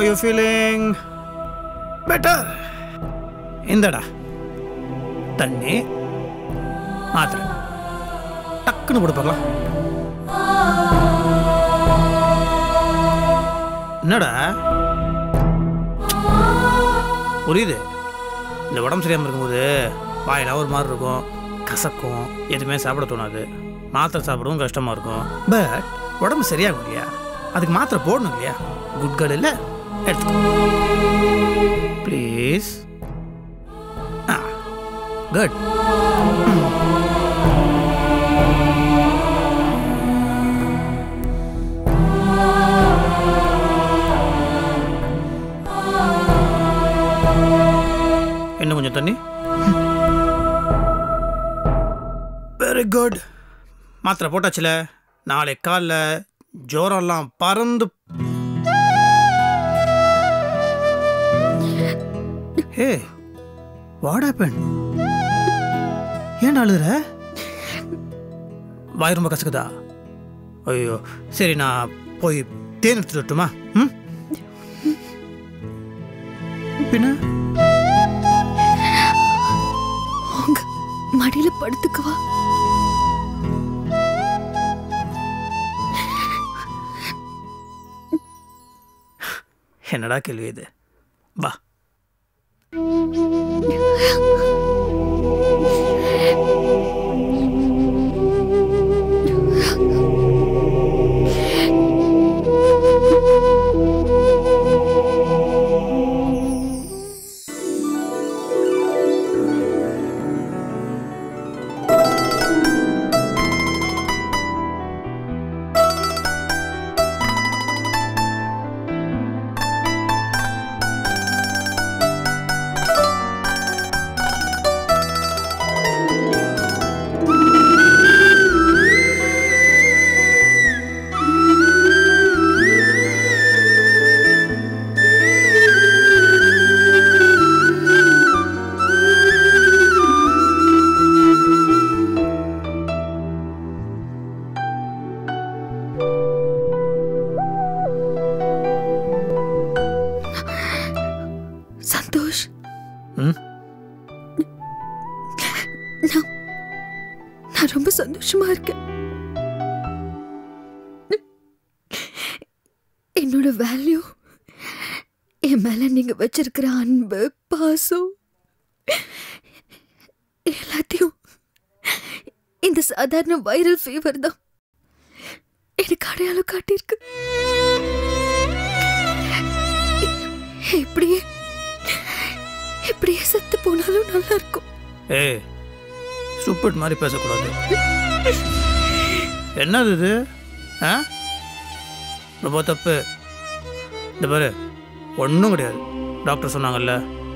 Are you feeling better? இந்தடா தண்ணி மாத்திரை டக்குன்னு போட்டு பார்க்கலாம். என்னடா புரியுது, இந்த உடம்பு சரியாமல் இருக்கும்போது வாயில ஒரு மாதிரி இருக்கும், கசக்கும், எதுவுமே சாப்பிட தோணாது, மாத்திரை சாப்பிடவும் கஷ்டமாக இருக்கும். பட் உடம்பு சரியாகும் இல்லையா, அதுக்கு மாத்திரை போடணும் இல்லையா? குட் கேர்ள் இல்லை, எடுத்துக்கோ ப்ளீஸ். குட். இன்னும் கொஞ்சம் தண்ணி. Very good. மாத்திரை போட்டாச்சுல, நாளை காலைல ஜோரெல்லாம் பறந்து. ஹே, வாட் ஹேப்பன்? ஏன் அழுதுற? வாய் ரொம்ப கசக்குதா? ஐயோ சரி, நான் போய் தேன் எடுத்துட்டு வரட்டுமா? பின்ன மடியில படுத்துக்குவா. என்னடா கேள்வி இது? வா. சந்தோஷ், நான் ரொம்ப சந்தோஷமா இருக்கேன். என்னோட வேல்யூ, என் மேல நீங்க வச்சிருக்கிற அன்பு, பாசம் எல்லாத்தையும் இந்த சாதாரண வைரல் ஃபீவர் தான் எனக்கு அடையாளம் காட்டியிருக்கு. இப்படியே செத்து போனாலும் நல்லா இருக்கும். ஏய், ஸ்டூபிட் மாதிரி பேசக்கூடாது. என்னது இது? ரொம்ப தப்பு. இந்த பாரு, ஒன்றும் கிடையாது. டாக்டர் சொன்னாங்கல்ல,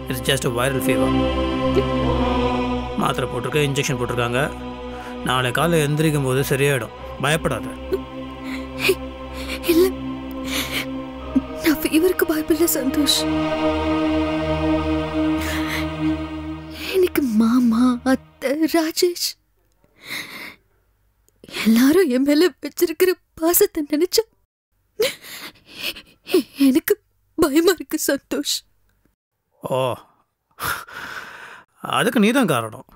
இட்ஸ் ஜஸ்ட் வைரல் ஃபீவர். மாத்திரை போட்டிருக்க, இன்ஜெக்ஷன் போட்டிருக்காங்க. நாளை காலை எந்திரிக்கும் போது சரியாயிடும், பயப்படாத. இல்லை, நான் ஃபீவருக்கு பயப்படல சந்தோஷ். எனக்கு மாமா, அத்தை, ராஜேஷ் எல்லாரும் என் மேல வச்சிருக்கிற பாசத்தை நினைச்சா எனக்கு பயமா இருக்கு சந்தோஷ். ஓ, அதுக்கு நீதான் காரணம்.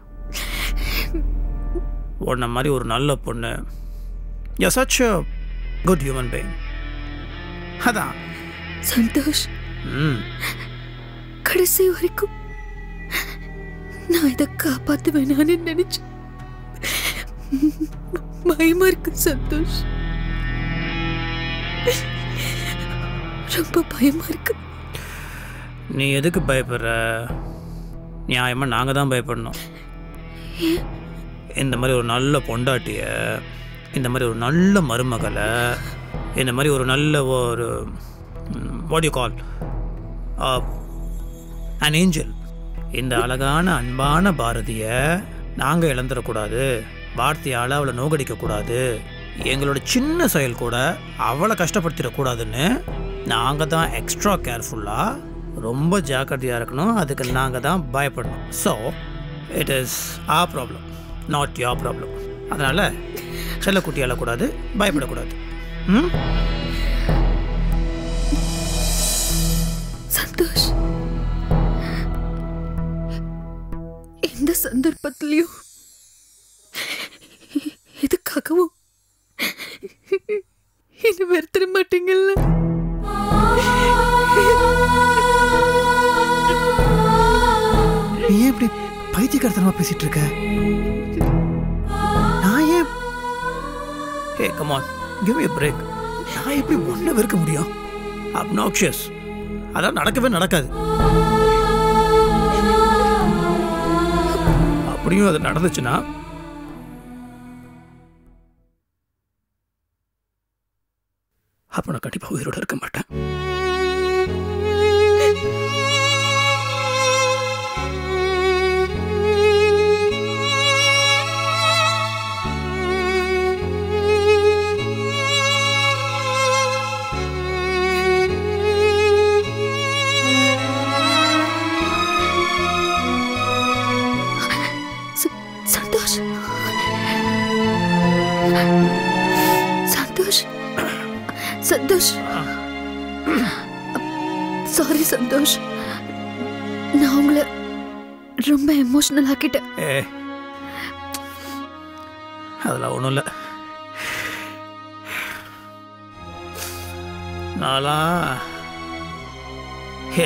உன்ன மாதிரி ஒரு நல்ல பொண்ணு, you're such a good human being. அதான் சந்தோஷ், கடைசி வரைக்கும் நான் இதை காப்பாத்துவேனான்னு நினைச்சேன். பயமா இருக்கு சந்தோஷ், ரொம்ப பயமா இருக்கு. நீ எதுக்கு பயப்படுற? நியாயமா நாங்கள் தான் பயப்படணும். இந்த மாதிரி ஒரு நல்ல பொண்டாட்டிய, இந்த மாதிரி ஒரு நல்ல மருமகளை, இந்த மாதிரி ஒரு நல்ல ஒரு what do you call an angel, இந்த அழகான அன்பான பாரதிய நாங்கள் இழந்துடக்கூடாது. வார்த்தையால் அவளை நோகடிக்கக்கூடாது. எங்களோட சின்ன செயல் கூட அவளை கஷ்டப்படுத்திடக்கூடாதுன்னு நாங்கள் தான் எக்ஸ்ட்ரா கேர்ஃபுல்லாக ரொம்ப ஜாக்கிரதையாக இருக்கணும். அதுக்கு நாங்கள் தான் பயப்படணும். So it is our problem, not your problem. அதனால் செல்லக்குட்டி அழக்கூடாது, பயப்படக்கூடாது. எல்லாத்துலயும் எதுக்காகவும் என்ன வெறுத்துட மாட்டீங்கல்ல? நீ ஏன் இப்படி பைத்தியக்காரத்தனமா பேசிட்டு இருக்க? நான் ஏன் ஹே come on give me a break. நான் எப்படி ஒன்ன வெறுக்க முடியும்? obnoxious. அதான் நடக்கவே நடக்காது. அப்படியும் அது நடந்துச்சுன்னா அப்ப நான் கண்டிப்பா உயிரோட இருக்க மாட்டேன். சந்தோஷ் சந்தோஷ் சந்தோஷ் சாரி சந்தோஷ், நான் உங்களை ரொம்ப எமோஷனல் ஆக்கிட்டேன். அதெல்லாம் ஒன்றும் இல்லை. நான்லாம்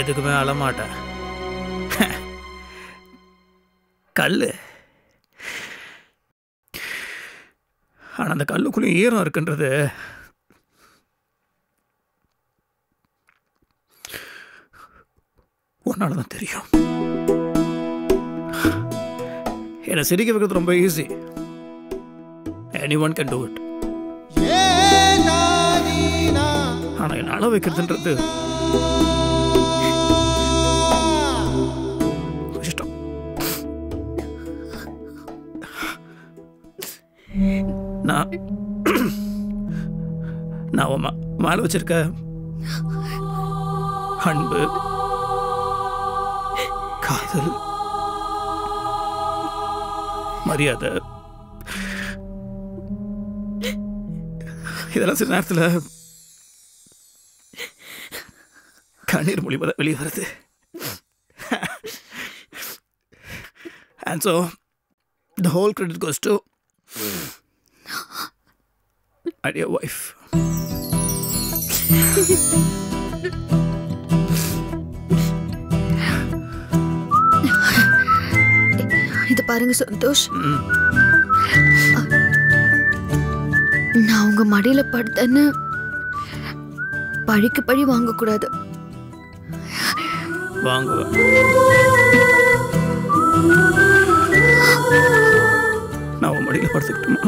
எதுக்குமே அழமாட்டேன். கல் ஆனால் அந்த கல்லுக்குள்ளேயும் ஈரம் இருக்குன்றது உன்னால தான் தெரியும். என்னை சிரிக்க வைக்கிறது ரொம்ப easy. anyone can do it. ஆனால் என்னை அழ வைக்கிறதுன்றது இஷ்டம். நான் உன் மேல வச்சிருக்க அன்பு, காதல், மரியாதை, இதெல்லாம் சில நேரத்தில் கண்ணீர் மூலியமா தான் வெளியே வருது. and so the whole credit goes to my dear wife. இது பாருங்க சந்தோஷ், நான் உங்க மடியில படுத்தேன்னு பழிக்கு பழி வாங்க கூடாது. வாங்குவேன். நான் உன் மடியில படுத்துக்கிட்டுமா?